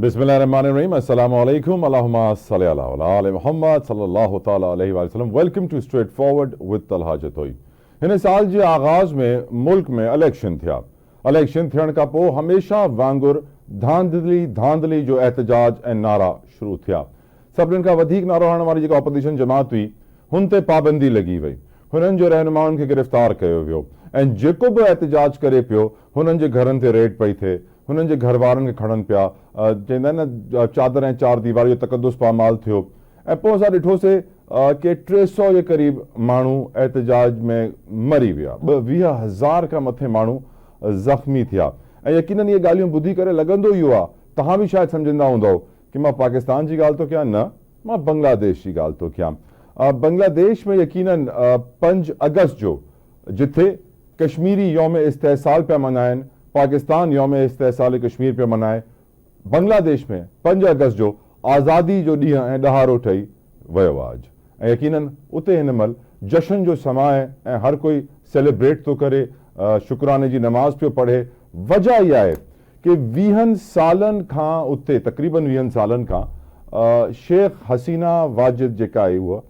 Bismillahirrahmanirrahim. Assalamu alaikum. Allahumma salli ala ali Muhammad sallallahu ta'ala alayhi wa sallam. Welcome to Straightforward with Talha Jatoi. हिन साल जे आगाज़ में मुल्क में election थिया। इलेक्शन थियण खां पोइ हमेशा वांगुरु धांधली जो एहतजाज ऐं नारा शुरू थिया। सभिनीनि खां वधीक नारो हणण वारी जेका ऑपोजिशन जमात हुई हुन ते पाबंदी लॻी वई, हुननि जे रहनुमाउनि खे गिरफ़्तार कयो वियो ऐं जेको बि एहतजाज करे पियो हुननि जे घरनि ते रेड पई थिए, हुननि जे घर वारनि खे खणनि पिया, चवंदा आहिनि न चादर ऐं चार दीवार जो तक़दुस पामाल थियो। ऐं पोइ असां ॾिठोसीं कि 300 जे क़रीब माण्हू एहतजाज में मरी विया, 20,000 खां मथे माण्हू ज़ख़्मी थिया। ऐं यकीनन इहे ॻाल्हियूं ॿुधी करे लॻंदो इहो आहे, तव्हां बि शायदि सम्झंदा हूंदव कि मां पाकिस्तान जी ॻाल्हि थो कयां, न मां बांग्लादेश जी ॻाल्हि थो कयां। बांग्लादेश में यकीनन 5 अगस्त जो जिथे कश्मीरी यौम इस्तेहसाल पिया मल्हाइनि, पाकिस्तान यौम इस्तेहसाल कश्मीर पिया मल्हाए, बांग्लादेश में 5 अगस्त जो आज़ादी जो ॾींहुं ऐं ॾहाड़ो ठही वियो आहे अॼु। ऐं यकीनन उते हिन महिल जशन जो समय आहे ऐं हर कोई सेलिब्रेट थो करे, शुक्राने जी नमाज़ पियो पढ़े। वजह इहा आहे कि 20 सालनि खां उते तक़रीबन 20 सालनि खां शेख हसीना वाजिद जेका आहे उहा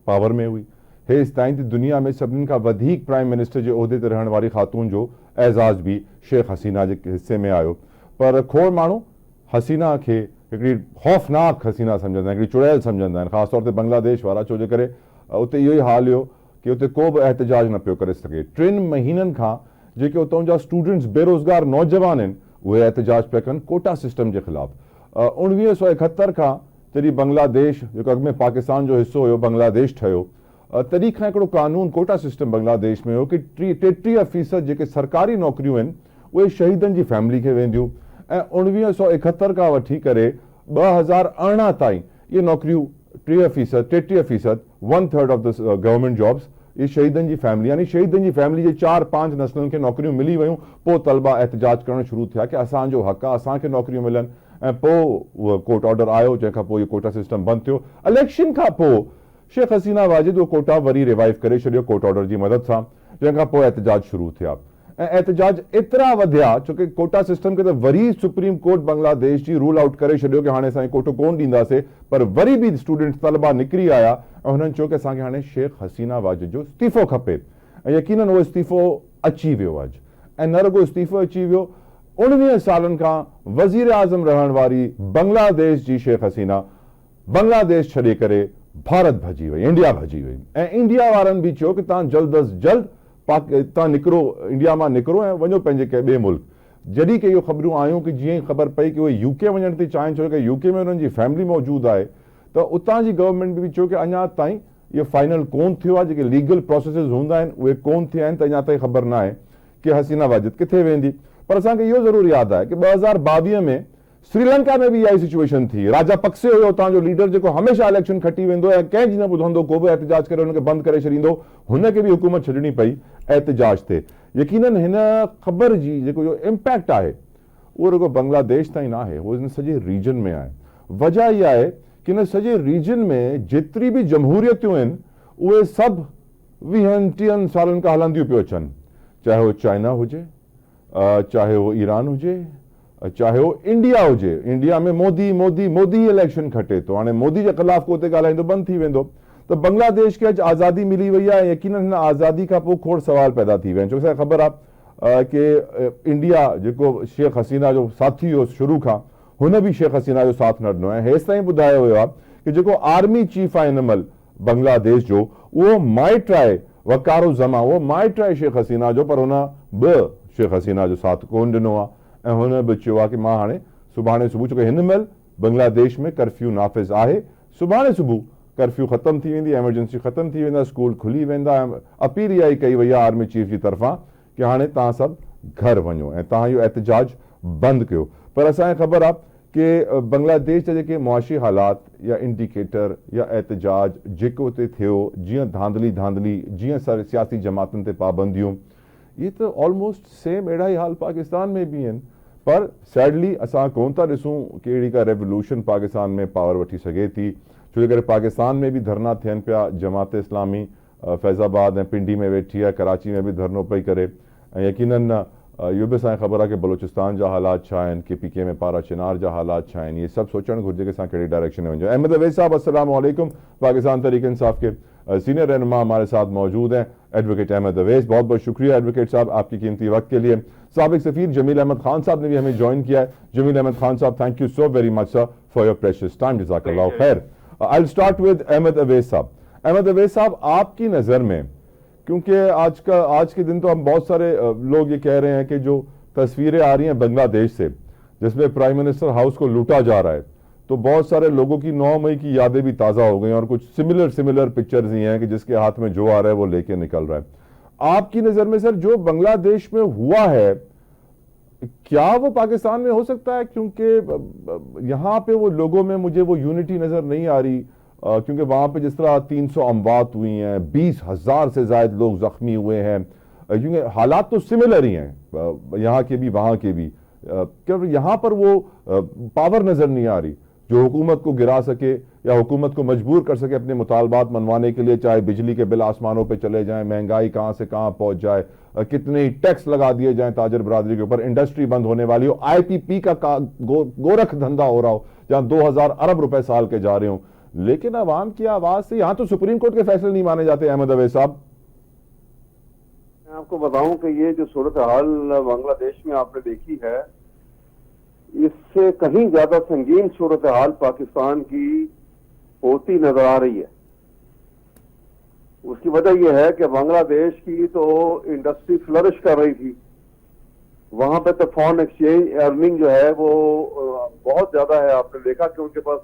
पावर में हुई। हेसि ताईं दुनिया में सभिनीनि खां वधीक प्राइम मिनिस्टर जे उहिदे ते रहण वारी ख़ातून जो एज़ाज़ बि शेख हसीना जे हिस्से में आयो। पर खोड़ माण्हू हसीना खे हिकिड़ी ख़ौफ़नाक हसीना सम्झंदा आहिनि, हिकिड़ी चुड़ैल सम्झंदा आहिनि, ख़ासि तौर ते बांग्लादेश वारा, छो जे करे उते इहो ई हाल हुयो कि उते को बि एहतजाज न पियो करे सघे। 3 महीननि खां जेके उतां जा स्टूडेंट्स बेरोज़गार नौजवान आहिनि उहे एहतजाज पिया कनि कोटा सिस्टम जे ख़िलाफ़। 1971 खां जॾहिं बांग्लादेश जेको अॻु में पाकिस्तान जो हिसो हुयो बांग्लादेश ठहियो, तॾहिं खां हिकिड़ो कानून कोटा सिस्टम बांग्लादेश में हो कि 33% जेके सरकारी नौकरियूं आहिनि उहे शहीदनि जी फैमिली खे वेंदियूं। ऐं 1971 खां वठी करे 2018 ताईं इहे नौकरियूं 33%, 1/3 ऑफ द गवर्नमेंट जॉब्स ये शहीदनि जी फैमिली, यानी शहीदनि जी फैमिली जे 4-5 नस्लनि खे नौकरियूं मिली वियूं। पोइ तलबा एहतजाज करणु शुरू थिया कि असांजो हक़ आहे, असांखे नौकरियूं मिलनि। ऐं पोइ उहो कोर्ट ऑर्डर आयो जंहिंखां पोइ इहो कोटा सिस्टम बंदि थियो। इलेक्शन खां पोइ शेख हसीना वाजिद उहो कोटा वरी रिवाइव करे छॾियो कोर्ट ऑर्डर जी मदद सां, जंहिंखां पोइ एहतजाज शुरू थिया। ऐं एहतजाज एतिरा वधिया छोकी कोटा सिस्टम खे त वरी सुप्रीम कोर्ट बांग्लादेश जी रूल आउट करे छॾियो कि हाणे असां कोटो कोन ॾींदासीं, पर वरी बि स्टूडेंट्स तलबा निकिरी आया ऐं हुननि चयो कि असांखे हाणे शेख हसीना वाजिद जो इस्तीफ़ो खपे। ऐं यकीनन उहो इस्तीफ़ो अची वियो अॼु। ऐं न रुॻो इस्तीफ़ो अची वियो, 19 सालनि खां वज़ीर आज़म रहण वारी बांग्लादेश जी शेख हसीना बांग्लादेश छॾे करे भारत भॼी वई, इंडिया भॼी वई। ऐं इंडिया वारनि बि चयो कि तव्हां जल्द अज़ जल्द तव्हां निकिरो, इंडिया मां निकिरो ऐं वञो पंहिंजे कंहिं ॿिए मुल्क। जॾहिं की इहो ख़बरूं आयूं कि जीअं ई ख़बर पई कि उहे यूके वञण थी चाहिनि, छो कि यूके में हुननि जी फैमिली मौजूदु आहे, त उतां जी गवर्नमेंट बि चयो कि अञा ताईं इहो फाइनल कोन थियो आहे, जेके लीगल प्रोसेसिस हूंदा आहिनि उहे कोन थिया आहिनि, त अञा ताईं ख़बर न आहे कि हसीना वाजिद किथे वेंदी। पर असांखे इहो ज़रूरु यादि आहे कि 2022 में श्रीलंका में बि इहा ई सिचुएशन थी। राजापक्से हुयो उतां जो लीडर जेको हमेशह इलेक्शन खटी वेंदो ऐं कंहिंजी न ॿुधंदो, को बि एहतजाज करे हुनखे बंदि करे छॾींदो, हुनखे बि हुकूमत छॾणी पई एहतजाज ते। यकीनन हिन ख़बर जी जेको इहो इम्पैक्ट आहे उहो रुॻो बांग्लादेश ताईं न आहे, उहो हिन सॼे रीजन में आहे। वजह इहा आहे कि हिन सॼे रीजन में जेतिरी बि जमहूरियतूं आहिनि उहे सभु 20-30 सालनि खां हलंदियूं पियूं अचनि, चाहे उहो चाइना हुजे, चाहे उहो ईरान हुजे, चाहे उहो इंडिया हुजे। इंडिया में मोदी इलेक्शन खटे थो, हाणे मोदी जे ख़िलाफ़ को उते ॻाल्हाईंदो बंदि थी वेंदो। त बांग्लादेश खे अॼु आज़ादी मिली वई आहे, यकीनन हिन आज़ादी खां पोइ खोड़ सवाल पैदा थी विया आहिनि। छो कि असांखे ख़बर आहे कि इंडिया जेको शेख हसीना जो साथी हो शुरू खां, हुन बि शेख हसीना जो साथ न ॾिनो। ऐं हेसि ताईं ॿुधायो वियो आहे कि जेको आर्मी चीफ आहे हिन महिल बांग्लादेश जो, उहो माइट आहे वकारो ज़मा, उहो माइट आहे शेख हसीना जो, पर हुन बि शेख हसीना जो साथ कोन ॾिनो आहे। ऐं हुन बि चयो आहे कि मां हाणे सुभाणे सुबुह, छोकी हिन महिल बांग्लादेश में कर्फ्यू नाफ़िज़ आहे, सुभाणे सुबुह कर्फ्यू ख़तमु थी वेंदी, एमरजेंसी ख़तमु थी वेंदा, स्कूल खुली वेंदा। अपील इहा ई कई वई आहे आर्मी चीफ जी तरफ़ां कि हाणे तव्हां सभु घर वञो ऐं तव्हां इहो एहतजाज बंदि कयो। पर असांखे ख़बर आहे कि बांग्लादेश जा जेके मुआशी हालात या इंडिकेटर या एहतजाज जेको उते थियो, जीअं धांधली जीअं सियासी जमातुनि ते पाबंदियूं, इहे त ऑलमोस्ट सेम अहिड़ा ई हाल पाकिस्तान में बि आहिनि। पर सैडली असां कोन था ॾिसूं कि अहिड़ी का रेवोल्यूशन पाकिस्तान में पावर वठी सघे थी, छो जे करे पाकिस्तान में बि धरना थियनि पिया। जमात इस्लामी फैज़ाबाद ऐं पिंडी में वेठी आहे, कराची में बि धरनो पई करे। ऐं यकीनन इहो बि असांखे ख़बर आहे कि बलोचिस्तान जा हालात छा आहिनि, KPK में पारा चिनार जा हालात छा आहिनि, इहे सभु सोचणु घुरिजे कि असां कहिड़ी डायरेक्शन में वञूं। अहमद अवैस साहब अस्सलाम वालेकुम। पाकिस्तान तहरीक इंसाफ के सीनियर रहनुमा हमारे साथ मौजूद हैं, एडवोकेट अहमद अवैस। बहुत बहुत शुक्रिया एडवोकेट साहब आपकी कीमती वक्त के लिए। साबिक सफीर जमील अहमद खान साहब ने भी हमें ज्वाइन किया है। Jameel Ahmad Khan sahab, thank you so very much sir for your precious time. जज़ाकल्लाह खैर। I will start with Ahmad Awais sahab. Ahmad Awais साहब, आपकी नज़र में, क्योंकि आज के दिन तो हम बहुत सारे लोग ये कह रहे हैं कि जो तस्वीरें आ रही हैं बांग्लादेश से जिसमें प्राइम मिनिस्टर हाउस को लूटा जा रहा है, तो बहुत सारे लोगों की 9 मई की यादें भी ताज़ा हो गई और कुछ सिमिलर पिक्चर्स ही हैं कि जिसके हाथ में जो आ रहा है वो लेके निकल रहा है। आपकी नज़र में सर जो बांग्लादेश में हुआ है, क्या वो पाकिस्तान में हो सकता है? क्योंकि यहाँ पे वो लोगों में मुझे वो यूनिटी नज़र नहीं आ रही, क्योंकि वहाँ पे जिस तरह 300 अमवात हुई हैं, 20,000 से ज़ायद लोग ज़ख्मी हुए हैं, क्योंकि हालात तो सिमिलर ही हैं यहाँ के भी वहाँ के भी, क्या यहाँ पर वो पावर नज़र नहीं आ रही जो हुकूमत को गिरा सके या हुकूमत को मजबूर कर सके अपने मुतालबात मनवाने के लिए, चाहे बिजली के बिल आसमानों पे चले जाएं, महंगाई कहाँ से कहाँ पहुँच जाए, कितने ही टैक्स लगा दिए जाएं ताजर बरादरी के ऊपर, इंडस्ट्री बंद होने वाली हो, IPP का गोरख धंधा हो रहा हो जहाँ 2000 अरब रुपए साल के जा रहे हो, लेकिन अवाम की आवाज से यहाँ तो सुप्रीम कोर्ट के फैसले नहीं माने जाते। अहमद अवैस साहब, मैं आपको बताऊं कि ये जो सूरत हाल बांग्लादेश में आपने देखी है, इससे कहीं ज्यादा संगीन सूरत हाल पाकिस्तान की होती नजर आ रही है। उसकी वजह यह है कि बांग्लादेश की तो इंडस्ट्री फ्लरिश कर रही थी, वहां पे तो फॉरेन एक्सचेंज अर्निंग जो है वो बहुत ज्यादा है। आपने देखा कि उनके पास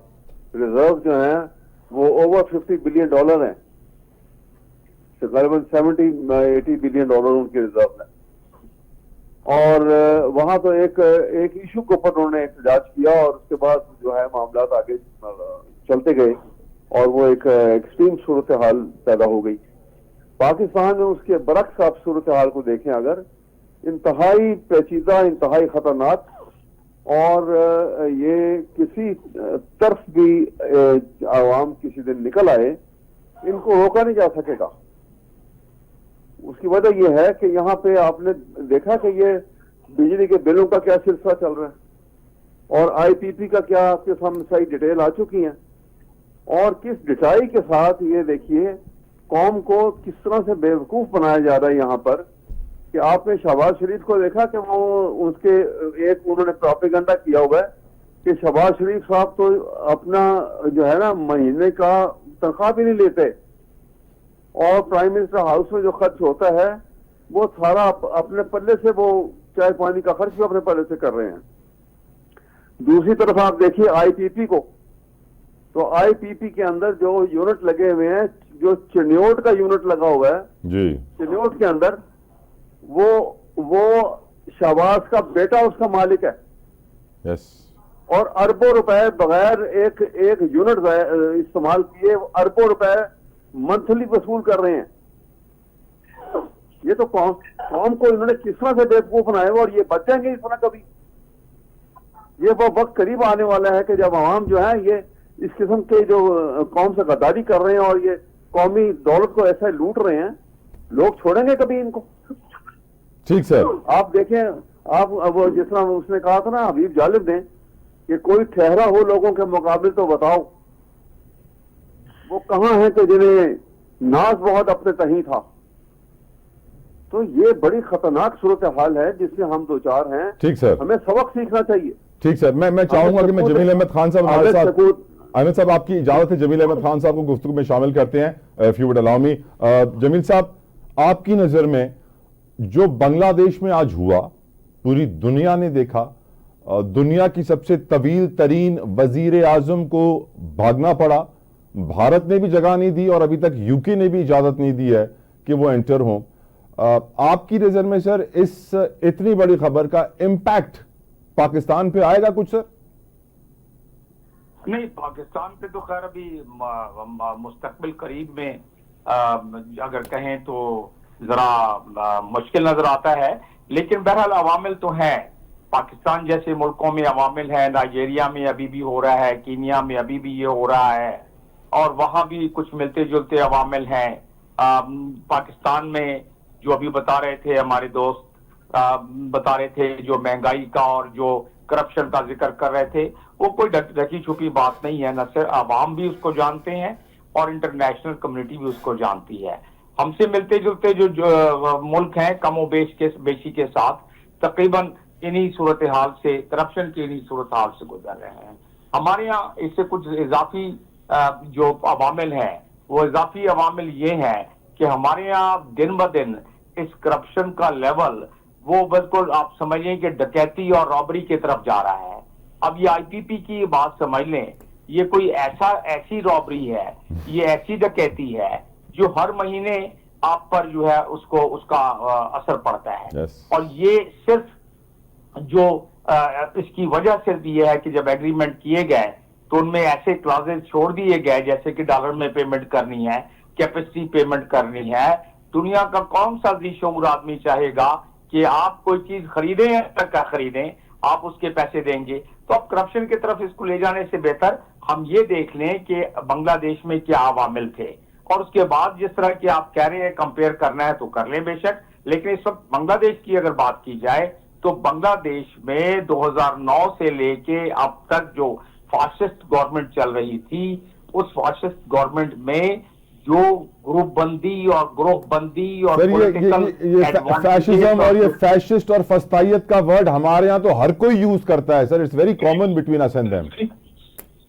रिजर्व जो है वो ओवर $50 बिलियन हैं, तकरीबन $70-80 बिलियन उनके रिजर्व है। और वहां तो एक इशू के ऊपर उन्होंने एहतजाज किया और उसके बाद जो है मामला आगे चलते गए और वो एक एक्सट्रीम सूरत हाल पैदा हो गई। पाकिस्तान में उसके बरक्स आप सूरत हाल को देखें अगर, इंतहाई पेचीदा, इंतहाई खतरनाक, और ये किसी तरफ भी आवाम किसी दिन निकल आए, इनको रोका नहीं जा सकेगा। उसकी वजह यह है कि यहाँ पे आपने देखा कि ये बिजली के बिलों का क्या सिलसिला चल रहा है और IPP का क्या आपके सामने सही डिटेल आ चुकी है, और किस डिटाई के साथ ये देखिए कौम को किस तरह से बेवकूफ बनाया जा रहा है यहाँ पर। कि आपने शहबाज शरीफ को देखा कि वो उसके एक उन्होंने प्रोपेगेंडा किया हुआ है कि शहबाज शरीफ साहब तो अपना जो है ना महीने का तनख्वाह भी नहीं लेते और प्राइम मिनिस्टर हाउस में जो खर्च होता है वो सारा अपने पल्ले से, वो चाय पानी का खर्च भी अपने पल्ले से कर रहे हैं। दूसरी तरफ आप देखिए IPP को, तो IPP के अंदर जो यूनिट लगे हुए हैं, जो चिन्योट का यूनिट लगा हुआ है जी, चिन्योट के अंदर वो शहबाज का बेटा उसका मालिक है। यस। और अरबों रुपए बगैर एक यूनिट इस्तेमाल किए अरबों रुपए मंथली वसूल कर रहे हैं। ये तो कौम को इन्होंने किस तरह से बेवकूफ बनाया और ये बच जाएंगे इस तरह कभी? ये वो वक्त करीब आने वाला है कि जब आवाम जो है ये इस किस्म के जो कौम से गद्दारी कर रहे हैं और ये कौमी दौलत को ऐसा लूट रहे हैं, लोग छोड़ेंगे कभी इनको? ठीक सर। आप देखें, आप वो जिस तरह उसने कहा था ना हबीब जालिब ने कि कोई ठहरा हो लोगों के मुकाबले तो बताओ, वो कहां है कि जिन्हें नाज बहुत अपने तही था। तो ये बड़ी खतरनाक सूरत हाल है जिससे हम दो चार हैं। ठीक सर, हमें सबक सीखना चाहिए। ठीक सर, मैं चाहूंगा कि मैं जमील अहमद खान साहब हमारे साथ, अहमद साहब आपकी इजाजत है, जमील अहमद खान साहब को गुफ्तगू में शामिल करते हैं, if you would allow me. Jameel साहब, आपकी नजर में जो बांग्लादेश में आज हुआ, पूरी दुनिया ने देखा, दुनिया की सबसे तवील तरीन वजीर आजम को भागना पड़ा, भारत ने भी जगह नहीं दी और अभी तक यूके ने भी इजाजत नहीं दी है कि वो एंटर हों। आपकी नजर में सर इस इतनी बड़ी खबर का इम्पैक्ट पाकिस्तान पे आएगा कुछ सर? नहीं, पाकिस्तान पे तो खैर अभी मुस्तकबिल करीब में अगर कहें तो जरा मुश्किल नजर आता है, लेकिन बहरहाल अवामिल तो हैं। पाकिस्तान जैसे मुल्कों में अवामिल है, नाइजीरिया में अभी भी हो रहा है, कीनिया में अभी भी ये हो रहा है, और वहां भी कुछ मिलते जुलते अवामिल हैं। पाकिस्तान में जो अभी बता रहे थे हमारे दोस्त बता रहे थे, जो महंगाई का और जो करप्शन का जिक्र कर रहे थे, वो कोई ढकी छुपी बात नहीं है। न सिर्फ आवाम भी उसको जानते हैं और इंटरनेशनल कम्युनिटी भी उसको जानती है। हमसे मिलते जुलते जो मुल्क हैं कमो बेशी के साथ तकरीबन इन्हीं सूरत हाल से, करप्शन की इन्हीं सूरत हाल से गुजर रहे हैं। हमारे यहाँ इससे कुछ इजाफी जो अवामिल हैं, वो इजाफी अवामिल ये हैं कि हमारे यहाँ दिन ब दिन इस करप्शन का लेवल वो बिल्कुल आप समझिए कि डकैती और रॉबरी की तरफ जा रहा है। अब ये आईपीपी की बात समझ लें, ये कोई ऐसी रॉबरी है, ये ऐसी डकैती है जो हर महीने आप पर जो है उसका असर पड़ता है। yes. और ये सिर्फ जो इसकी वजह सिर्फ ये है कि जब एग्रीमेंट किए गए तो उनमें ऐसे क्लॉजेज छोड़ दिए गए जैसे कि डॉलर में पेमेंट करनी है, कैपेसिटी पेमेंट करनी है। दुनिया का कौन सा दिशोर आदमी चाहेगा कि आप कोई चीज खरीदें या क्या खरीदें, आप उसके पैसे देंगे। तो अब करप्शन की तरफ इसको ले जाने से बेहतर हम ये देख लें कि बांग्लादेश में क्या अवामिल थे, और उसके बाद जिस तरह की आप कह रहे हैं कंपेयर करना है तो कर लें बेशक, लेकिन इस वक्त बांग्लादेश की अगर बात की जाए तो बांग्लादेश में 2009 से लेके अब तक जो फासिस्ट गवर्नमेंट चल रही थी, उस फासिस्ट गवर्नमेंट में जो ग्रुप बंदी और ग्रुप बंदी और ये फैशिज्म और ये फैशिस्ट और फस्तायत का वर्ड हमारे यहाँ तो हर कोई यूज करता है sir. It's very common between us and them.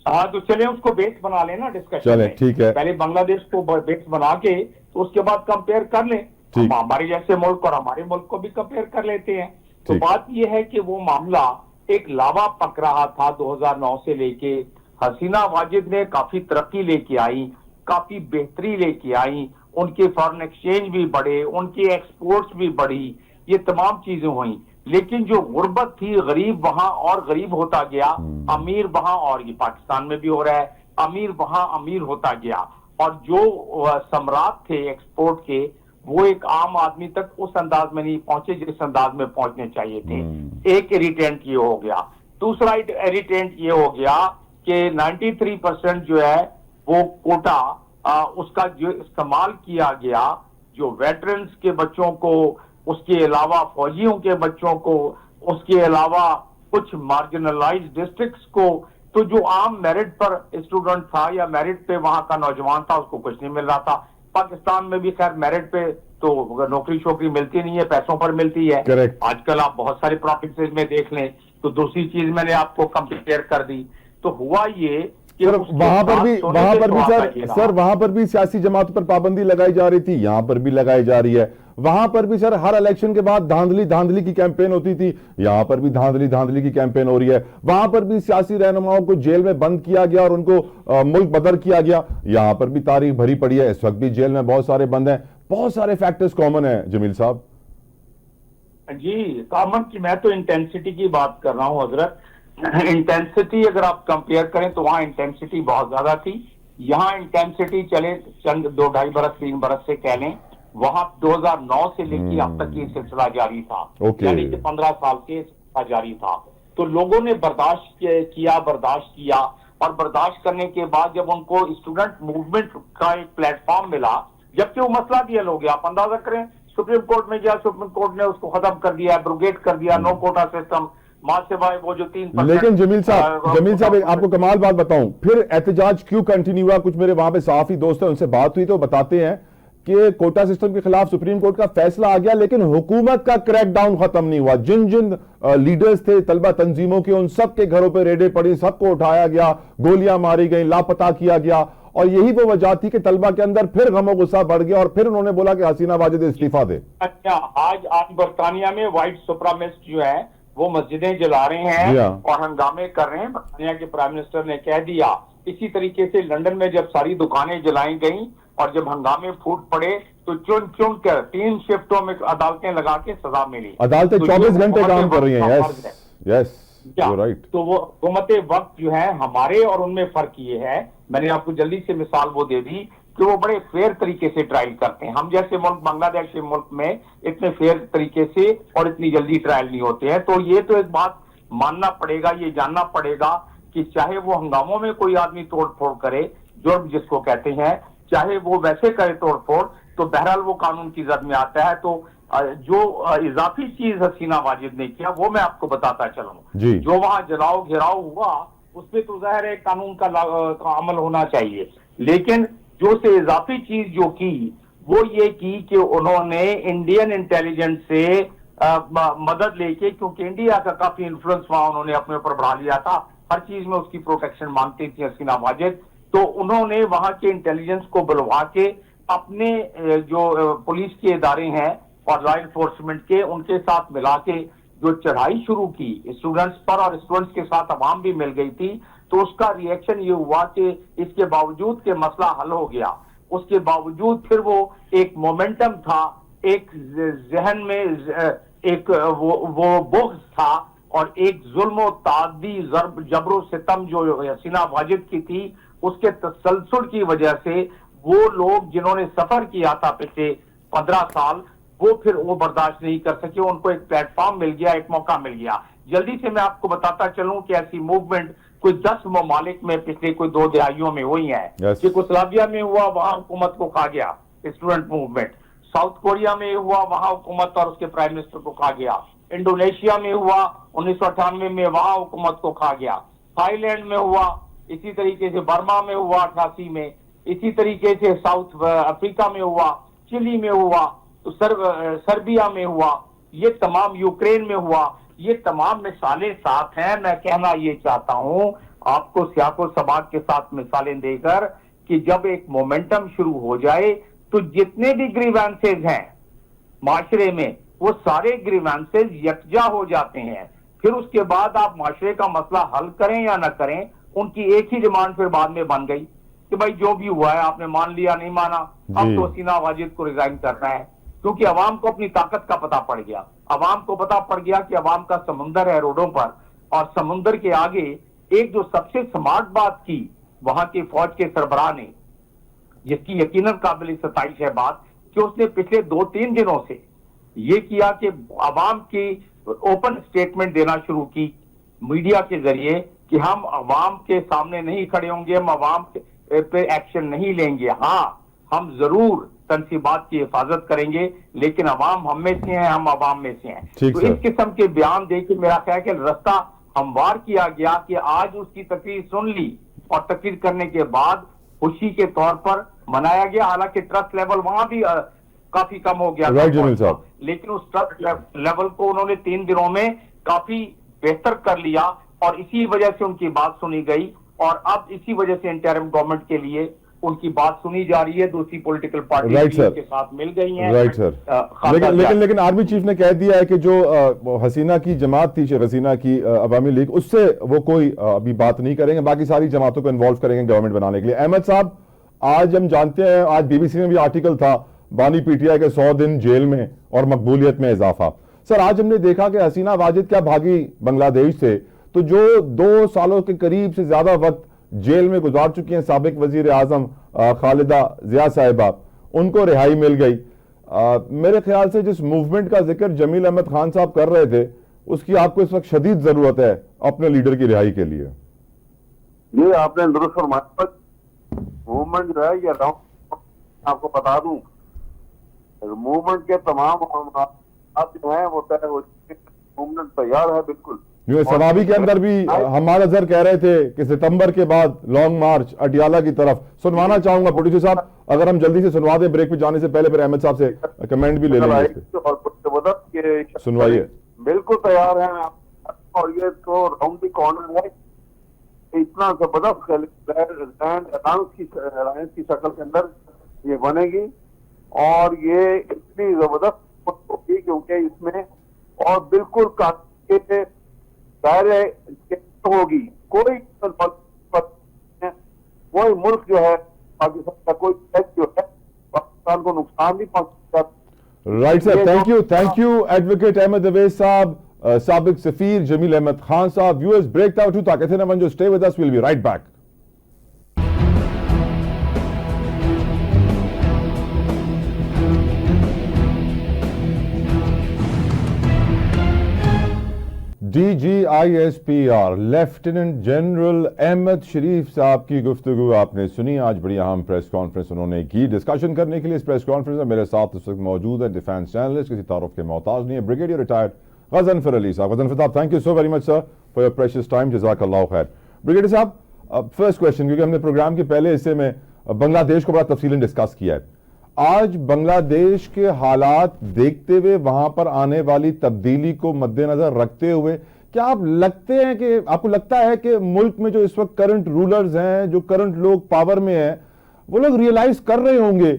हाँ, तो चले उसको बेस बना लेना डिस्कशन चले, ठीक है। पहले बांग्लादेश को बेस बना के तो उसके बाद कंपेयर कर लें, हमारे जैसे मुल्क और हमारे मुल्क को भी कंपेयर कर लेते हैं। तो बात यह है कि वो मामला एक लावा पक रहा था 2009 से लेके। हसीना वाजिद ने काफी तरक्की लेके आई, काफी बेहतरी लेके आई, उनके फॉरेन एक्सचेंज भी बढ़े, उनके एक्सपोर्ट्स भी बढ़ी, ये तमाम चीजें हुई। लेकिन जो गुर्बत थी, गरीब वहां और गरीब होता गया, अमीर वहां, और ये पाकिस्तान में भी हो रहा है, अमीर वहां अमीर होता गया। और जो सम्राट थे एक्सपोर्ट के, वो एक आम आदमी तक उस अंदाज में नहीं पहुंचे जिस अंदाज में पहुंचने चाहिए थे। एक इरिटेंट ये हो गया। दूसरा इरिटेंट ये हो गया कि 93% जो है वो कोटा उसका जो इस्तेमाल किया गया, जो वेटरन्स के बच्चों को, उसके अलावा फौजियों के बच्चों को, उसके अलावा कुछ मार्जिनलाइज्ड डिस्ट्रिक्ट्स को, तो जो आम मेरिट पर स्टूडेंट था या मेरिट पे वहां का नौजवान था उसको कुछ नहीं मिल रहा था। पाकिस्तान में भी खैर मेरिट पे तो नौकरी शोकरी मिलती नहीं है, पैसों पर मिलती है। Correct. आजकल आप बहुत सारे प्रोविंसेस में देख लें। तो दूसरी चीज मैंने आपको कंपेयर कर दी, तो हुआ ये कि वहां पर भी सर वहां पर भी सियासी जमातों पर पाबंदी लगाई जा रही थी, यहां पर भी लगाई जा रही है। वहां पर भी सर हर इलेक्शन के बाद धांधली की कैंपेन होती थी, यहां पर भी धांधली की कैंपेन हो रही है। वहां पर भी सियासी रहनुमाओं को जेल में बंद किया गया और उनको मुल्क बदर किया गया, यहां पर भी तारीख भरी पड़ी है। इस वक्त भी जेल में बहुत सारे बंद हैं। बहुत सारे फैक्टर्स कॉमन है जमील साहब। जी, कॉमन की मैं तो इंटेंसिटी की बात कर रहा हूं हजरत। इंटेंसिटी अगर आप कंपेयर करें तो वहां इंटेंसिटी बहुत ज्यादा थी, यहाँ इंटेंसिटी चले चंद 2-2.5 बरस 3 बरस से कह लें, वहां 2009 से लेकर अब तक ये सिलसिला जारी था। यानी कि 15 साल से जारी था। तो लोगों ने बर्दाश्त किया और बर्दाश्त करने के बाद जब उनको स्टूडेंट मूवमेंट का एक प्लेटफॉर्म मिला, जबकि वो मसला दिया हो गया, आप अंदाजा करें सुप्रीम कोर्ट में गया, सुप्रीम कोर्ट ने उसको खत्म कर दिया, एब्रोगेट कर दिया, नो कोटा सिस्टम, वो जो 3%। लेकिन जमील साहब आपको कमाल बात बताऊं, फिर एहतजाज क्यों कंटिन्यू हुआ? कुछ मेरे वहां पे सहाफी दोस्त हैं, उनसे बात हुई तो बताते हैं कि कोटा सिस्टम के खिलाफ सुप्रीम कोर्ट का फैसला आ गया, लेकिन हुकूमत का क्रैकडाउन खत्म नहीं हुआ। जिन जिन लीडर्स थे तलबा तंजीमों के, उन सब के घरों पर रेडें पड़ी, सबको उठाया गया, गोलियां मारी गई, लापता किया गया। और यही वो वजह थी कि तलबा के अंदर फिर गमो गुस्सा बढ़ गया और फिर उन्होंने बोला कि हसीना वाजिद इस्तीफा दे। अच्छा, आज बरतानिया में व्हाइट सुप्रीमिस्ट जो है वो मस्जिदें जला रहे हैं और हंगामे कर रहे हैं। बरतानिया के प्राइम मिनिस्टर ने कह दिया। इसी तरीके से लंदन में जब सारी दुकानें जलाई गईं और जब हंगामे फूट पड़े तो चुन चुन कर 3 शिफ्टों में अदालतें लगा के सजा मिली। अदालतें 24 घंटे काम कर रही हैं। Yes, right. तो वो हुकूमत वक्त जो है हमारे और उनमें फर्क ये है, मैंने आपको जल्दी से मिसाल वो दे दी कि वो बड़े फेयर तरीके से ट्रायल करते हैं। हम जैसे मुल्क, बांग्लादेश के मुल्क में इतने फेयर तरीके से और इतनी जल्दी ट्रायल नहीं होते हैं। तो ये तो एक बात मानना पड़ेगा, ये जानना पड़ेगा कि चाहे वो हंगामों में कोई आदमी तोड़ फोड़ करे, जुर्म जिसको कहते हैं, चाहे वो वैसे करे तोड़ फोड़, तो बहरहाल वो कानून की जद में आता है। तो जो इजाफी चीज हसीना वाजिद ने किया वो मैं आपको बताता चलूं। जी। जो वहां जलाओ घिराव हुआ उसपे तो जाहिर है कानून का अमल होना चाहिए, लेकिन जो से इजाफी चीज जो की वो ये की कि उन्होंने इंडियन इंटेलिजेंस से मदद लेके, क्योंकि इंडिया का काफी इन्फ्लुएंस वहां उन्होंने अपने ऊपर बढ़ा लिया था, हर चीज में उसकी प्रोटेक्शन मांगती थी हसीना वाजिद, तो उन्होंने वहां के इंटेलिजेंस को बुलवा के अपने जो पुलिस के इदारे हैं और लॉ इन्फोर्समेंट के, उनके साथ मिला के जो चढ़ाई शुरू की स्टूडेंट्स पर, और स्टूडेंट्स के साथ अवाम भी मिल गई थी, तो उसका रिएक्शन ये हुआ कि इसके बावजूद कि मसला हल हो गया, उसके बावजूद फिर वो एक मोमेंटम था, एक जहन में एक वो बुग़्ज़ था और एक जुल्म तादी जबरो सितम जो हसीना वाजिद की थी उसके तसलसल की वजह से वो लोग जिन्होंने सफर किया था पिछले 15 साल वो फिर वो बर्दाश्त नहीं कर सके, उनको एक प्लेटफॉर्म मिल गया, एक मौका मिल गया। जल्दी से मैं आपको बताता चलूं कि ऐसी मूवमेंट कोई 10 ममालिक में पिछले कोई 2 दहाइयों में हुई है। चेकोस्लोवाकिया में हुआ, वहां हुकूमत को कहा गया स्टूडेंट मूवमेंट। साउथ कोरिया में हुआ, वहां हुकूमत और उसके प्राइम मिनिस्टर को कहा गया। इंडोनेशिया में हुआ 1998 में, वहां हुकूमत को कहा गया। थाईलैंड में हुआ, इसी तरीके से बर्मा में हुआ 88 में, इसी तरीके से साउथ अफ्रीका में हुआ, चिली में हुआ, तो सर्बिया में हुआ, ये तमाम यूक्रेन में हुआ, ये तमाम मिसालें साथ हैं। मैं कहना ये चाहता हूं आपको सियाको सबाक के साथ मिसालें देकर कि जब एक मोमेंटम शुरू हो जाए तो जितने भी ग्रीवेंसेज हैं माशरे में वो सारे ग्रीवेंसेज यकजा हो जाते हैं। फिर उसके बाद आप माशरे का मसला हल करें या ना करें, उनकी एक ही डिमांड फिर बाद में बन गई कि भाई जो भी हुआ है आपने मान लिया, नहीं माना, अब तो हसीना वाजिद को रिजाइन करना है, क्योंकि अवाम को अपनी ताकत का पता पड़ गया। अवाम को पता पड़ गया कि अवाम का समुंदर है रोडों पर, और समुंदर के आगे एक जो सबसे स्मार्ट बात की वहां की फौज के सरबराह ने, जिसकी यकीनन काबिल सताइश है बात, कि उसने पिछले 2-3 दिनों से ये किया कि अवाम की ओपन स्टेटमेंट देना शुरू की मीडिया के जरिए कि हम अवाम के सामने नहीं खड़े होंगे, हम अवाम पे एक्शन नहीं लेंगे। हाँ, हम जरूर तनसीबात की हिफाजत करेंगे, लेकिन अवाम हम में से हैं, हम अवाम में से हैं। तो इस किस्म के बयान देके मेरा ख्याल है कि रास्ता हमवार किया गया कि आज उसकी तकरीर सुन ली और तकरीर करने के बाद खुशी के तौर पर मनाया गया। हालांकि ट्रस्ट लेवल वहां भी काफी कम हो गया, लेकिन उस ट्रस्ट लेवल को उन्होंने 3 दिनों में काफी बेहतर कर लिया और इसी वजह से उनकी बात सुनी गई, और अब इसी वजह से इंटरिम गवर्नमेंट के लिए उनकी बात सुनी जा रही है। दूसरी पॉलिटिकल पार्टी के साथ मिल गई हैं। राइट सर, लेकिन आर्मी चीफ ने कह दिया है कि जो हसीना की जमात थी, शेख हसीना की अवामी लीग, उससे वो कोई अभी बात नहीं करेंगे, बाकी सारी जमातों को इन्वॉल्व करेंगे गवर्नमेंट बनाने के लिए। अहमद साहब, आज हम जानते हैं, आज बीबीसी में भी आर्टिकल था, बानी पीटीआई के 100 दिन जेल में और मकबूलियत में इजाफा। सर, आज हमने देखा कि हसीना वाजिद क्या भागी बांग्लादेश से, तो जो 2 सालों के करीब से ज्यादा वक्त जेल में गुजार चुकी हैं साबिक वजीर आजम खालिदा जिया साहिबा, उनको रिहाई मिल गई। मेरे ख्याल से जिस मूवमेंट का जिक्र जमील अहमद खान साहब कर रहे थे, उसकी आपको इस वक्त शदीद जरूरत है अपने लीडर की रिहाई के लिए। ये आपने दुरुस्त फरमाया। मूवमेंट जो है ये आपको बता दूं, मूवमेंट के तमाम जो है वो तय हो, मूवमेंट तैयार है बिल्कुल। सवाबी के अंदर भी हमारा नजर कह रहे थे कि सितंबर के बाद लॉन्ग मार्च अटियाला की तरफ। सुनवाना चाहूंगा प्रोड्यूसर साहब, अगर हम जल्दी से सुनवा दें ब्रेक पे जाने से पहले, फिर अहमद साहब से कमेंट भी ले लेंगे। सुनवाइए। बिल्कुल तैयार है, और ये तो राउंड द कॉर्नर है, इतना जबरदस्त अलायंस की शक्ल के अंदर ये बनेगी, और ये इतनी जबरदस्त होगी क्योंकि इसमें और बिल्कुल दायरे होगी। कोई मुल्क जो है पाकिस्तान का, कोई जो है पाकिस्तान को नुकसान नहीं पहुंचा। Right sir, thank you advocate Ahmad Awais साहब, साबिक सफीर जमील अहमद खान साहब। व्यूअर्स, ब्रेक था उठू ताकि थे ना वन जो stay with us, will be right back. DGISPR lieutenant general Ahmad Sharif sahab की गुफ्तगू आपने सुनी। आज बड़ी अहम प्रेस कॉन्फ्रेंस उन्होंने की। डिस्कशन करने के लिए इस प्रेस कॉन्फ्रेंस में मेरे साथ इस वक्त मौजूद है डिफेंस जर्नलिस्ट, किसी तारुफ के मोहताज नहीं है, brigadier retired Ghazanfar Ali sahab. Ghazanfar sahab, thank you so very much sir for your precious time, जज़ाकल्लाहु खैर। ब्रिगेडियर साहब, फर्स्ट क्वेश्चन, क्योंकि हमने प्रोग्राम के पहले हिस्से में बांग्लादेश को बड़ा तफसीलन डिस्कस किया है। आज बांग्लादेश के हालात देखते हुए, वहां पर आने वाली तब्दीली को मद्देनजर रखते हुए, क्या आपको लगता है कि मुल्क में जो इस वक्त करंट रूलर्स हैं, जो करंट लोग पावर में हैं, वो लोग रियलाइज कर रहे होंगे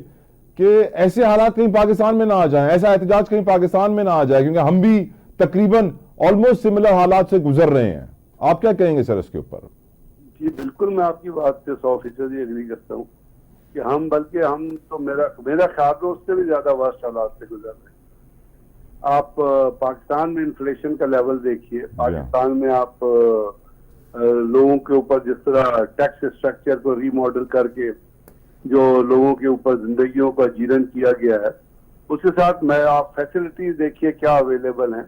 कि ऐसे हालात कहीं पाकिस्तान में ना आ जाएं, ऐसा एहतजाज कहीं पाकिस्तान में ना आ जाए, क्योंकि हम भी तकरीबन ऑलमोस्ट सिमिलर हालात से गुजर रहे हैं। आप क्या कहेंगे सर इसके ऊपर? जी बिल्कुल, मैं आपकी बात से 100% एग्री करता हूँ कि हम तो मेरा ख्याल है उससे भी ज्यादा वर्स्ट हालात से गुजर रहे हैं। आप पाकिस्तान में इन्फ्लेशन का लेवल देखिए, पाकिस्तान में आप लोगों के ऊपर जिस तरह टैक्स स्ट्रक्चर को रीमॉडल करके जो लोगों के ऊपर जिंदगियों का जीवन किया गया है, उसके साथ में आप फैसिलिटीज देखिए क्या अवेलेबल हैं।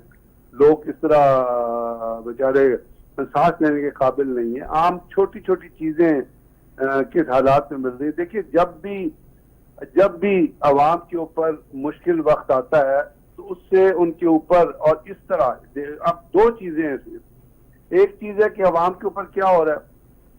लोग किस तरह बेचारे सांस लेने के काबिल नहीं है। आम छोटी छोटी चीजें किस हालात में मिल रही है। देखिए, जब भी अवाम के ऊपर मुश्किल वक्त आता है तो उससे उनके ऊपर, और इस तरह अब दो चीजें हैं सिर्फ। एक चीज है कि अवाम के ऊपर क्या हो रहा है,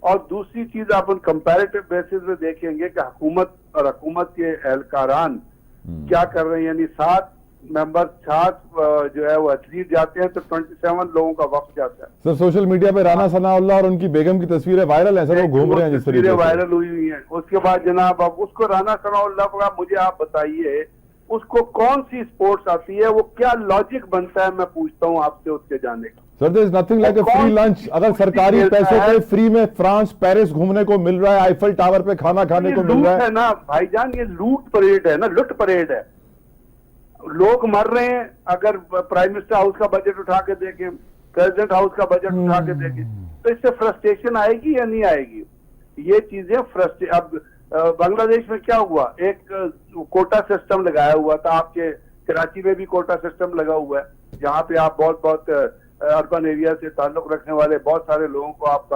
और दूसरी चीज आप उन कंपैरेटिव बेसिस में देखेंगे कि हुकूमत और हुकूमत के एहलकारान क्या कर रहे हैं। यानी 7 जो है वो एथलीट जाते हैं तो 27 लोगों का वक्त जाता है। सर, सोशल मीडिया पे राना सनाउल्लाह और उनकी बेगम की तस्वीरें वायरल हैं सर, वो घूम रहे हैं जिस तरीके से वायरल हुई हैं। उसके बाद जनाब, अब उसको राना सनाउल्लाह को मुझे आप बताइए, उसको कौन सी स्पोर्ट्स आती है, वो क्या लॉजिक बनता है, मैं पूछता हूँ आपसे उसके जाने का। Sir, there is nothing like a free lunch. अगर सरकारी पैसों पे फ्री में फ्रांस पेरिस घूमने को मिल रहा है, आईफल टावर पे खाना खाने को मिल रहा है ना भाईजान, ये लूट परेड है ना, लुट परेड है। लोग मर रहे हैं। अगर प्राइम मिनिस्टर हाउस का बजट उठा के देखें, प्रेसिडेंट हाउस का बजट उठा के देखें, तो इससे फ्रस्ट्रेशन आएगी या नहीं आएगी? ये चीजें अब बांग्लादेश में क्या हुआ, एक कोटा सिस्टम लगाया हुआ था। आपके कराची में भी कोटा सिस्टम लगा हुआ है, जहाँ पे आप बहुत अर्बन एरिया से ताल्लुक रखने वाले बहुत सारे लोगों को आप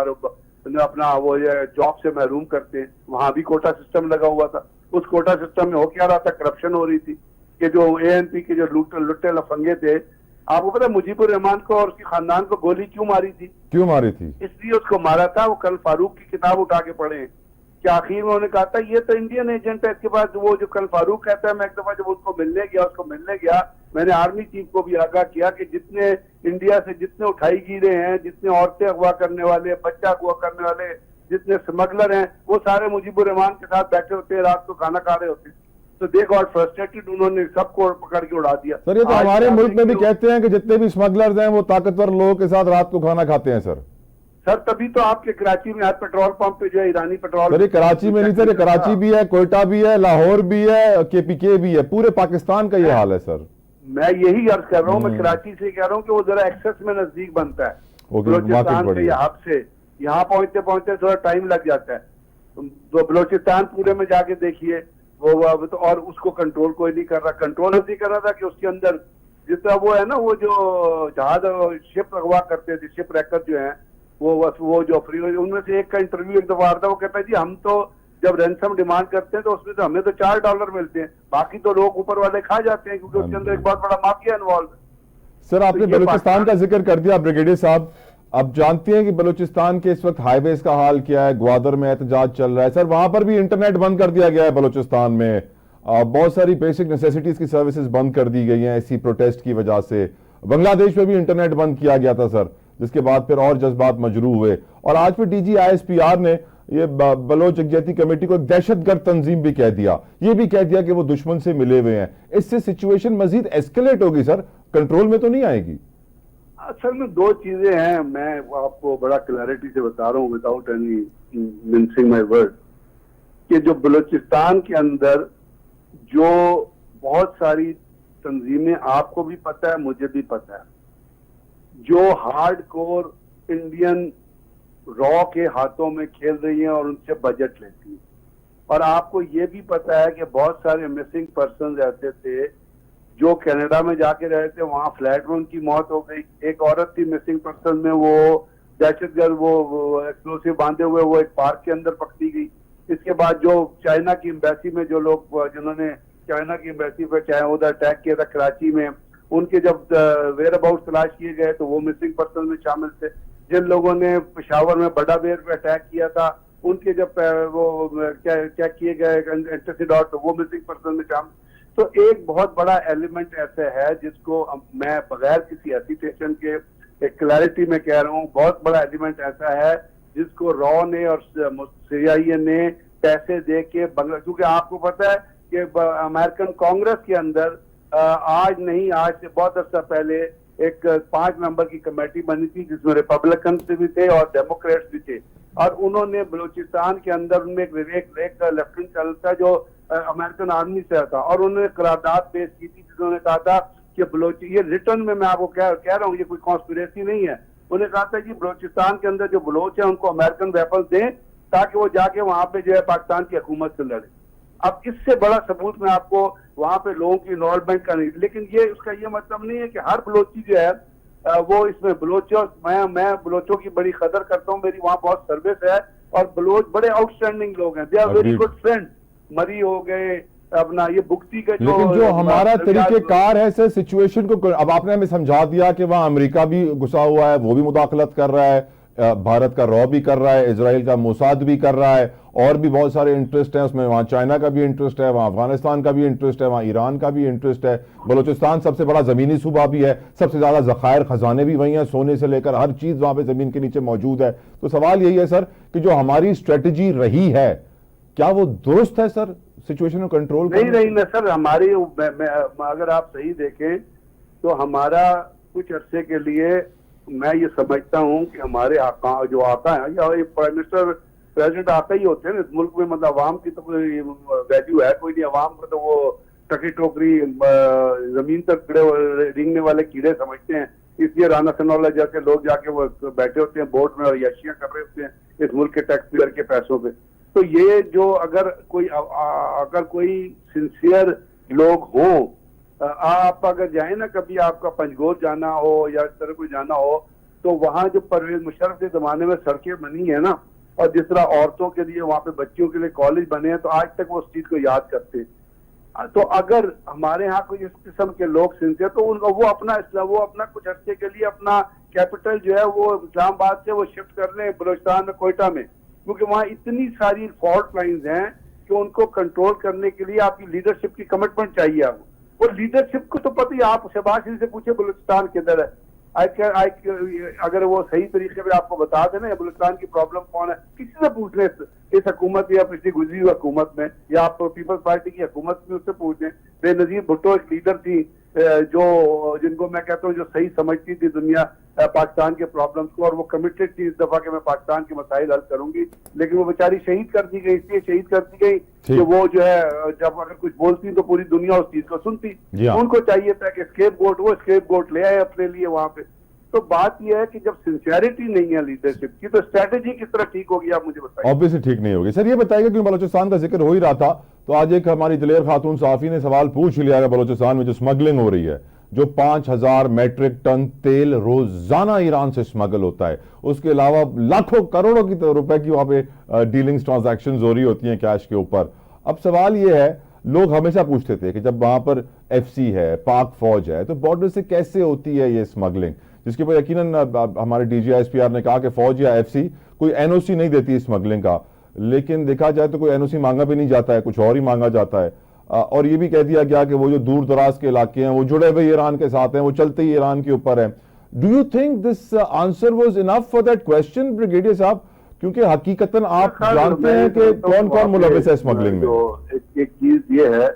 अपना वो जॉब से महरूम करते हैं। वहां भी कोटा सिस्टम लगा हुआ था। उस कोटा सिस्टम में हो क्या रहा था, करप्शन हो रही थी कि जो ANP के जो लुट्टे लफंगे थे, आपको पता है मुजीबुर रहमान को और उसके खानदान को गोली क्यों मारी थी? इसलिए उसको मारा था। वो कल फारूक की किताब उठा के पढ़े कि आखिर में उन्होंने कहा था ये तो इंडियन एजेंट है। इसके बाद वो जो कल फारूक कहता है, मैं एक दफा जब उसको मिलने गया, मैंने आर्मी चीफ को भी आगाह किया कि जितने इंडिया से जितने उठाई गिरे हैं, जितने औरतें अगवा करने वाले, बच्चा अगवा करने वाले, जितने स्मगलर हैं, वो सारे मुजीबुर रहमान के साथ बैठे होते हैं, रात को खाना खा रहे होते हैं। तो दे गॉट फ्रस्ट्रेटेड, उन्होंने सबको पकड़ के उड़ा दिया। सर, ये तो हमारे मुल्क में भी कहते हैं कि जितने भी स्मगलर्स हैं वो ताकतवर लोगों के साथ रात को खाना खाते हैं सर। तभी तो आपके कराची में हर पेट्रोल पंप पे जो है ईरानी पेट्रोल। सर, ये कराची में नहीं सर, ये कराची भी है, कोयटा भी है, लाहौर भी है, KPK भी है, पूरे पाकिस्तान का ये हाल है सर। मैं यही अर्ज कर रहा हूँ, मैं कराची से कह रहा हूँ कि वो जरा एक्सेस में नजदीक बनता है बलोचिस्तान के हब से। यहाँ पहुंचते थोड़ा टाइम लग जाता है। तो बलोचिस्तान पूरे में जाके देखिए, वो तो, और उसको कंट्रोल कोई नहीं कर रहा। कंट्रोल नहीं कर रहा था कि उसके अंदर जिस तरह वो है ना, वो जो जहाज शिप अगवा करते थे, शिप रैकर जो है, वो जो फ्री, उनमें से एक का इंटरव्यू एक दफा आता है, वो कहता है जी हम तो जब रैंसम डिमांड करते हैं तो उसमें तो हमें तो $4 मिलते हैं, बाकी तो लोग ऊपर वाले खा जाते हैं, क्योंकि उसके अंदर एक बहुत बड़ा माफिया इन्वॉल्व है। सर, आपने बलूचिस्तान का जिक्र कर दिया ब्रिगेडियर साहब। अब जानते हैं कि बलूचिस्तान के इस वक्त हाईवेज का हाल क्या है। ग्वादर में एहतजाज चल रहा है सर, वहां पर भी इंटरनेट बंद कर दिया गया है बलूचिस्तान में। बहुत सारी बेसिक नेसेसिटीज की सर्विसेज बंद कर दी गई हैं इसी प्रोटेस्ट की वजह से। बांग्लादेश में भी इंटरनेट बंद किया गया था सर, जिसके बाद फिर और जज्बात मजरू हुए। और आज फिर DGISPR ने ये बलोच यकजहती कमेटी को एक दहशतगर्द तंजीम भी कह दिया, ये भी कह दिया कि वो दुश्मन से मिले हुए हैं। इससे सिचुएशन मजीद एस्केलेट होगी सर, कंट्रोल में तो नहीं आएगी? असल में दो चीजें हैं, मैं आपको बड़ा क्लैरिटी से बता रहा हूँ without any mincing my word, कि जो बलूचिस्तान के अंदर जो बहुत सारी तंजीमें, आपको भी पता है मुझे भी पता है, जो हार्डकोर इंडियन रॉ के हाथों में खेल रही हैं और उनसे बजट लेती हैं। और आपको ये भी पता है कि बहुत सारे मिसिंग पर्सन ऐसे थे जो कनाडा में जाके रहे थे वहां फ्लैट में उनकी मौत हो गई। एक औरत थी मिसिंग पर्सन में, वो दहशतगर्द वो एक्सप्लोसिव बांधे हुए वो एक पार्क के अंदर पकड़ी गई। इसके बाद जो चाइना की एम्बेसी में जो लोग जिन्होंने चाइना की एम्बेसी पर चाहे उधर अटैक किया था कराची में, उनके जब वेयर अबाउट तलाश किए गए तो वो मिसिंग पर्सन में शामिल थे। जिन लोगों ने पेशावर में बड़ा बेर पे अटैक किया था उनके जब वो चेक किए गए एंटीसीडॉट तो वो मिसिंग पर्सन में शामिल। तो एक बहुत बड़ा एलिमेंट ऐसे है जिसको मैं बगैर किसी हेसिटेशन के एक क्लैरिटी में कह रहा हूँ, बहुत बड़ा एलिमेंट ऐसा है जिसको रॉ ने और CIA ने पैसे दे के क्योंकि आपको पता है कि अमेरिकन कांग्रेस के अंदर आज नहीं, आज से बहुत अर्सा पहले एक 5 मेंबर की कमेटी बनी थी जिसमें रिपब्लिकन भी थे और डेमोक्रेट्स भी थे, और उन्होंने बलूचिस्तान के अंदर उनमें एक लेफ्टिनेंट जनरल था जो अमेरिकन आर्मी से था, और उन्होंने करारदाद पेश की थी जिन्होंने कहा था कि बलोची, ये रिटर्न में मैं आपको कह रहा हूँ, ये कोई कॉन्स्पिरेसी नहीं है। उन्होंने कहा था कि बलूचिस्तान के अंदर जो बलोच है उनको अमेरिकन वेपन दें ताकि वो जाके वहां पे जो है पाकिस्तान की हुकूमत से लड़े। अब इससे बड़ा सबूत मैं आपको वहां पे लोगों की इन्वॉल्वमेंट का नहीं, लेकिन ये उसका ये मतलब नहीं है कि हर बलोची जो है वो इसमें बलोचों, मैं बलोचों की बड़ी कदर करता हूँ, मेरी वहाँ बहुत सर्विस है, और बलोच बड़े आउटस्टैंडिंग लोग हैं, they are very good friend. मरी हो गए अपना ये बुख्ती का लेकिन जो हमारा तरीकेकार है सर सिचुएशन को, अब आपने हमें समझा दिया कि वहां अमेरिका भी घुसा हुआ है, वो भी मुदाखलत कर रहा है, भारत का रॉ भी कर रहा है, इजराइल का मोसाद भी कर रहा है, और भी बहुत सारे इंटरेस्ट हैं उसमें, वहां चाइना का भी इंटरेस्ट है, वहां अफगानिस्तान का भी इंटरेस्ट है, वहां ईरान का भी इंटरेस्ट है, बलूचिस्तान सबसे बड़ा जमीनी सूबा भी है, सबसे ज्यादा जखायर खजाने भी वही हैं, सोने से लेकर हर चीज वहां पे जमीन के नीचे मौजूद है। तो सवाल यही है सर कि जो हमारी स्ट्रेटेजी रही है क्या वो दुरुस्त है सर, सिचुएशन को कंट्रोल नहीं ना सर, हमारी अगर आप सही देखें तो हमारा कुछ अरसे के लिए मैं ये समझता हूँ कि हमारे जो आका है या प्राइम मिनिस्टर प्रेसिडेंट आका ही होते हैं इस मुल्क में, मतलब अवाम की तो कोई वैल्यू है कोई नहीं, अवाम को तो वो टकी टोकरी जमीन तक रेंगने वाले कीड़े समझते हैं। इसलिए राना सनाउल्लाह जैसे लोग जाके वो बैठे होते हैं बोर्ड में और याशियां कर रहे होते हैं इस मुल्क के टैक्स पेयर के पैसों पे। तो ये जो अगर कोई सिंसियर लोग हों, आप अगर जाए ना कभी आपका पंजगोर जाना हो या इस तरह कोई जाना हो, तो वहां जो परवेज मुशर्रफ के जमाने में सड़कें बनी है ना, और जिस तरह औरतों के लिए वहां पे बच्चियों के लिए कॉलेज बने हैं, तो आज तक वो उस चीज को याद करते हैं। तो अगर हमारे यहाँ कोई इस किस्म के लोग सिंसियर, तो वो अपना कुछ अर्से के लिए अपना कैपिटल जो है वो इस्लामाबाद से वो शिफ्ट कर लें बलूचिस्तान में, कोयटा में, क्योंकि वहां इतनी सारी फॉल्ट लाइंस हैं कि उनको कंट्रोल करने के लिए आपकी लीडरशिप की कमिटमेंट चाहिए आपको। और लीडरशिप को तो पता ही, आप शहबाज शरीफ से पूछे बलूचिस्तान किधर है, अगर वो सही तरीके से आपको बता देना या बलूचिस्तान की प्रॉब्लम कौन है, किसी से पूछ लें इस हुकूमत या पिछली गुजरी हुई हुकूमत में, या आप पीपल्स पार्टी की हुकूमत में उससे पूछ लें। बेनजीर भुट्टो एक लीडर थी जिनको मैं कहता हूँ जो सही समझती थी दुनिया पाकिस्तान के प्रॉब्लम्स को, और वो कमिटेड थी इस दफा के मैं पाकिस्तान के मसाइल हल करूंगी, लेकिन वो बेचारी शहीद कर दी गई। इसलिए शहीद कर दी गई कि वो जो है जब अगर कुछ बोलती तो पूरी दुनिया उस चीज को सुनती। उनको चाहिए था कि वो स्केप गोट ले आए अपने लिए वहां पे। तो बात यह है कि जब सिंसियरिटी नहीं है लीडरशिप की, तो स्ट्रेटेजी किस तरह ठीक होगी आप मुझे बताइए। ऑब्वियसली ठीक नहीं होगी सर। ये बताइएगा क्यों बलूचिस्तान का जिक्र हो ही रहा था, तो आज एक हमारी दिलेर खातून साफी ने सवाल पूछ लिया है, बलूचिस्तान में जो स्मगलिंग हो रही है, जो 5000 मेट्रिक टन तेल रोजाना ईरान से स्मगल होता है, उसके अलावा लाखों करोड़ों की रुपए की वहां पे डीलिंग्स ट्रांजैक्शन हो रही होती हैं कैश के ऊपर। अब सवाल यह है, लोग हमेशा पूछते थे कि जब वहां पर FC है, पाक फौज है, तो बॉर्डर से कैसे होती है ये स्मगलिंग, जिसके ऊपर यकीनन हमारे DG ISPR ने कहा कि फौज या FC कोई NOC नहीं देती स्मगलिंग का, लेकिन देखा जाए तो कोई NOC मांगा भी नहीं जाता है, कुछ और ही मांगा जाता है। और ये भी कह दिया गया कि वो जो दूर दराज के इलाके हैं वो जुड़े हुए ईरान के साथ हैं, वो चलते ही ईरान के ऊपर है। Do you think this answer was enough for that question brigadier साहब, क्योंकि हकीकतन आप जानते हैं कि कौन कौन मुलविस है स्मगलिंग में। एक चीज ये है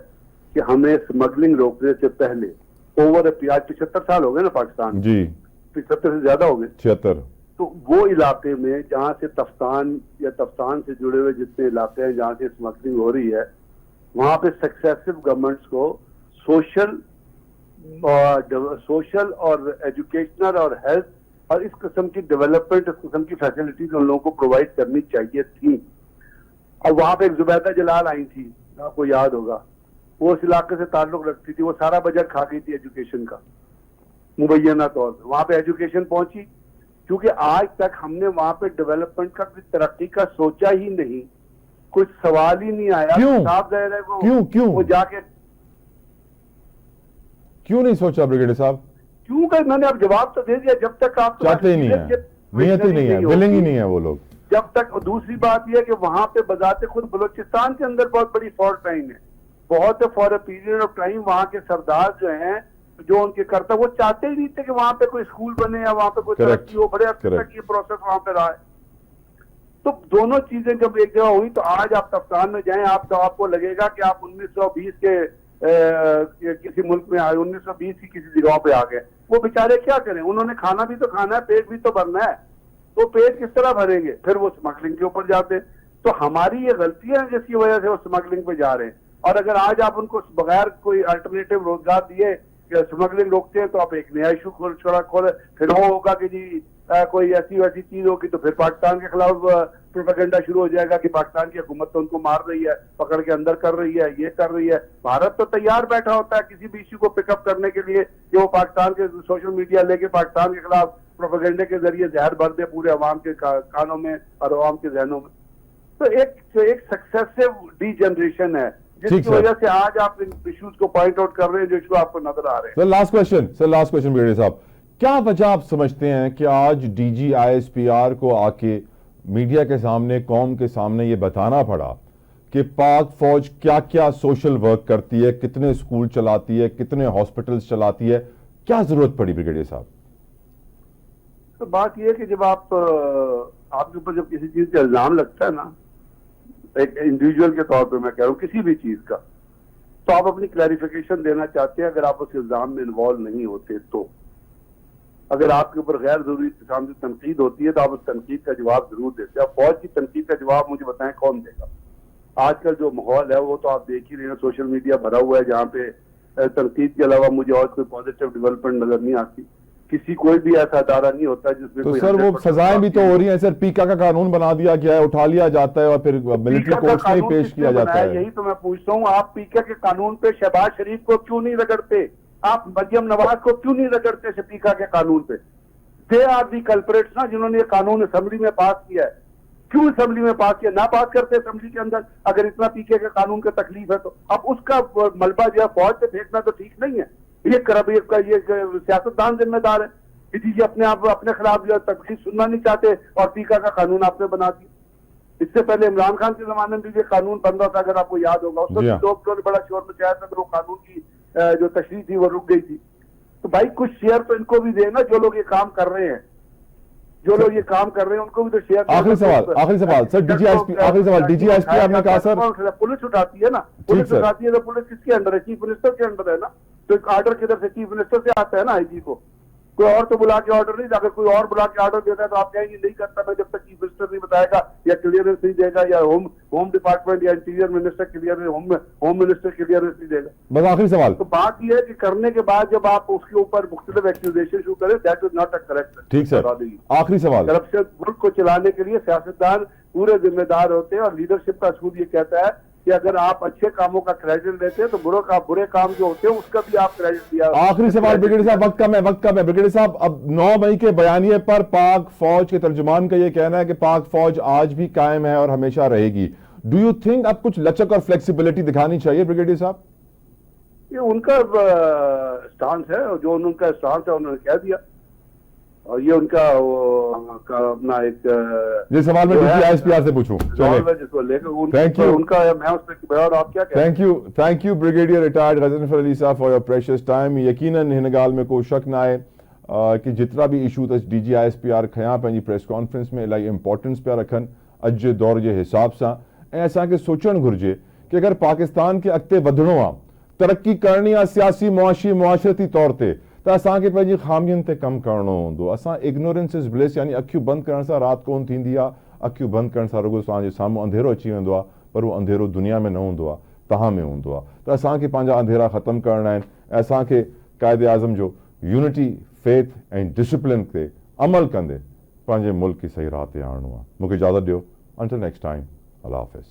कि हमें स्मगलिंग रोकने से पहले ओवर 75 साल हो गए ना पाकिस्तान जी, 75 से ज्यादा हो गए, 76, तो वो इलाके में जहां से तफ्तान या तफ्तान से जुड़े हुए जितने इलाके हैं जहां से स्मगलिंग हो रही है, वहां पे सक्सेसिव गवर्नमेंट्स को सोशल और एजुकेशनल और हेल्थ और इस किस्म की डेवलपमेंट, इस किस्म की फैसिलिटीज उन लोगों को प्रोवाइड करनी चाहिए थी। और वहां पे एक जुबैदा जलाल आई थी, आपको याद होगा, वो उस इलाके से ताल्लुक रखती थी, वो सारा बजट खा गई थी एजुकेशन का मुबैना तौर पर। वहां पे एजुकेशन पहुंची, क्योंकि आज तक हमने वहां पे डेवलपमेंट का, तरक्की का सोचा ही नहीं, कुछ सवाल ही नहीं आया। क्यों? साफ जाहिर है क्यों वो जाके क्यों नहीं सोचा ब्रिगेडियर साहब? क्यों कर, मैंने अब जवाब तो दे दिया। जब तक आप चाहते ही नहीं है, नियत ही नहीं है, विलिंग ही नहीं है वो लोग। जब तक, दूसरी बात यह है कि वहां पे बजाते खुद बलोचिस्तान के अंदर बहुत बड़ी फॉल्ट लाइन है, बहुत for a period of time वहां के सरदार जो हैं, जो उनके कर्तव्य, वो चाहते ही नहीं थे कि वहां पे कोई स्कूल बने या वहां पे कोई तरक्की हो। बड़े अरसे तक ये प्रोसेस वहां पे रहा है। तो दोनों चीजें जब एक जगह हुई, तो आज आप कप्तान में जाएं, आपको लगेगा कि आप 1920 के किसी मुल्क में आए, 1920 की किसी जगह पे आ गए। वो बेचारे क्या करें, उन्होंने खाना भी तो खाना है, पेट भी तो भरना है, तो पेट किस तरह भरेंगे? फिर वो स्मगलिंग के ऊपर जाते। तो हमारी ये गलतियां हैं जिसकी वजह से वो स्मगलिंग पे जा रहे हैं। और अगर आज आप उनको बगैर कोई अल्टरनेटिव रोजगार दिए स्मगलिंग रोकते हैं, तो आप एक नया इशू खोले, फिर वो होगा कि जी कोई ऐसी वैसी चीज होगी, तो फिर पाकिस्तान के खिलाफ प्रोपेगेंडा शुरू हो जाएगा कि पाकिस्तान की हुकूमत तो उनको मार रही है, पकड़ के अंदर कर रही है, ये कर रही है। भारत तो तैयार बैठा होता है किसी भी इशू को पिकअप करने के लिए कि वो पाकिस्तान के सोशल मीडिया लेके पाकिस्तान के खिलाफ प्रोपेगेंडे के जरिए जहर भर दे पूरे अवाम के कानों में और अवाम के जहनों में। तो एक सक्सेसिव डी जनरेशन है, जिसकी वजह से आज आप इन इश्यूज को पॉइंट आउट कर रहे हैं, जो इशू आपको नजर आ रहे हैं। सर लास्ट क्वेश्चन ब्रिगेडियर साहब, क्या वजह आप समझते हैं कि आज डीजी ISPR को आके मीडिया के सामने, कौम के सामने ये बताना पड़ा कि पाक फौज क्या क्या सोशल वर्क करती है, कितने स्कूल चलाती है, कितने हॉस्पिटल्स चलाती है? क्या जरूरत पड़ी ब्रिगेडियर साहब? तो बात यह है कि जब आपके ऊपर जब किसी चीज का इल्जाम लगता है ना, एक इंडिविजुअल के तौर पे मैं कह रहा हूँ, किसी भी चीज का, तो आप अपनी क्लैरिफिकेशन देना चाहते हैं। अगर आप उस इल्जाम में इन्वॉल्व नहीं होते, तो अगर आपके ऊपर गैर जरूरी किस्म से तनकीद होती है, तो आप उस तनकीद का जवाब जरूर देते हैं। अब फौज की तनकीद का जवाब मुझे बताएं कौन देगा? आजकल जो माहौल है वो तो आप देख ही रहे हैं, सोशल मीडिया भरा हुआ है, जहाँ पे तनकीद के अलावा मुझे और कोई पॉजिटिव डेवलपमेंट नजर नहीं आती। किसी कोई भी ऐसा अदारा नहीं होता जिसमें तो सर वो सजाएं भी तो हो रही हैं सर। पीका का कानून बना दिया गया है, उठा लिया जाता है और फिर मिलिट्री कोर्ट्स में पेश किया जाता है। यही तो मैं पूछता हूँ, आप पीका के कानून पे शहबाज शरीफ को क्यों नहीं रगड़ते? आप मरियम नवाज को क्यों नहीं रगड़ते शफीका के कानून पे? दे आर दी कल्परेट्स ना, जिन्होंने ये कानून असेंबली में पास किया है। क्यों असेंबली में पास किया? ना पास करते असेंबली के अंदर, अगर इतना पीके के कानून का तकलीफ है तो। अब उसका मलबा जो है फौज से फेंकना तो ठीक नहीं है। ये सियासतदान जिम्मेदार है कि जी अपने आप अपने खिलाफ जो है तकलीफ सुनना नहीं चाहते और पीका का कानून आपने बना दिया। इससे पहले इमरान खान के जमाने में भी ये कानून बन रहा था, अगर आपको याद होगा। उस वक्त लोगों ने बड़ा शोर मचाया था, तो वो कानून की जो तशरीह थी वो रुक गई थी। तो भाई कुछ शेयर तो इनको भी देना, जो लोग ये काम कर रहे हैं, जो लोग ये काम कर रहे हैं उनको भी तो शेयर। आखिरी सवाल सर, DGISP आपने कहा सर पुलिस उठाती है ना, पुलिस उठाती है तो पुलिस किसके अंडर है? चीफ मिनिस्टर के अंडर है ना। तो एक ऑर्डर किधर से? चीफ मिनिस्टर से आता है ना, IG को। कोई और तो बुला के ऑर्डर नहीं। अगर कोई और बुला के ऑर्डर देता है तो आप कहेंगे नहीं करता मैं, जब तक चीफ मिनिस्टर नहीं बताएगा या क्लियरेंस नहीं देगा, या होम डिपार्टमेंट या interior minister clearance, home minister clearance नहीं देगा। बस आखिरी सवाल। तो बात यह है कि करने के बाद जब आप उसके ऊपर मुख्तलिफ एक्यूजेशन शुरू करें, that is not a correct. ठीक सर, आखिरी सवाल। करप्शन मुल्क को चलाने के लिए सियासतदान पूरे जिम्मेदार होते हैं, और लीडरशिप का असूल ये कहता है कि अगर आप अच्छे कामों का क्रेडिट लेते हैं तो बुरे काम जो होते हैं उसका भी आप क्रेडिट दिया। आखिरी सवाल ब्रिगेडियर साहब, वक्त कम है ब्रिगेडियर साहब। अब 9 मई के बयानिए पर पाक फौज के तर्जुमान का यह कहना है कि पाक फौज आज भी कायम है और हमेशा रहेगी। डू यू थिंक अब कुछ लचक और फ्लेक्सिबिलिटी दिखानी चाहिए ब्रिगेडियर साहब? ये उनका स्टांस है, जो उनका स्टांस है उन्होंने कह दिया, और ये उनका अपना एक ये सवाल मैं DGISPR से पूछूं, जिसको लेकर थैंक यू उनका मैं उस पर, और आप क्या कहते हैं? Thank you brigadier retired Ghazanfar Ali साहब फॉर योर प्रेशियस टाइम। यकीनन हिन ॻाल्हि में को शक ना आहे कि जितना भी इशू अस DGISPR खयां पंहिंजी प्रेस कॉन्फ्रेंस में इलाही इंपॉर्टेंस पिया रखनि अॼु जे दौर जे हिसाब सां। ऐं असांखे सोचणु घुरिजे कि अगरि पाकिस्तान खे अॻिते वधिणो आहे, तरक़ी करणी आहे सियासी मुआशरती तौर ते, त असांखे पंहिंजी ख़ामियुनि ते कमु करिणो हूंदो। असां इग्नोरेंस इज़ ब्लिस, यानी अखियूं बंदि करण सां राति कोन थींदी आहे। अखियूं बंदि करण सां रुॻो तव्हांजे साम्हूं अंधेरो अची वेंदो आहे, पर उहो अंधेरो दुनिया में न हूंदो आहे, तव्हां में हूंदो आहे। त असांखे पंहिंजा अंधेरा ख़तमु करणा आहिनि ऐं असांखे क़ाइदे आज़म जो यूनिटी, फेथ ऐं डिसिप्लिन ते अमल कंदे पंहिंजे मुल्क खे सही राह ते आणणो आहे। मूंखे इजाज़त ॾियो। अंटिल नेक्स्ट टाइम, अल्लाह हाफ़िज़।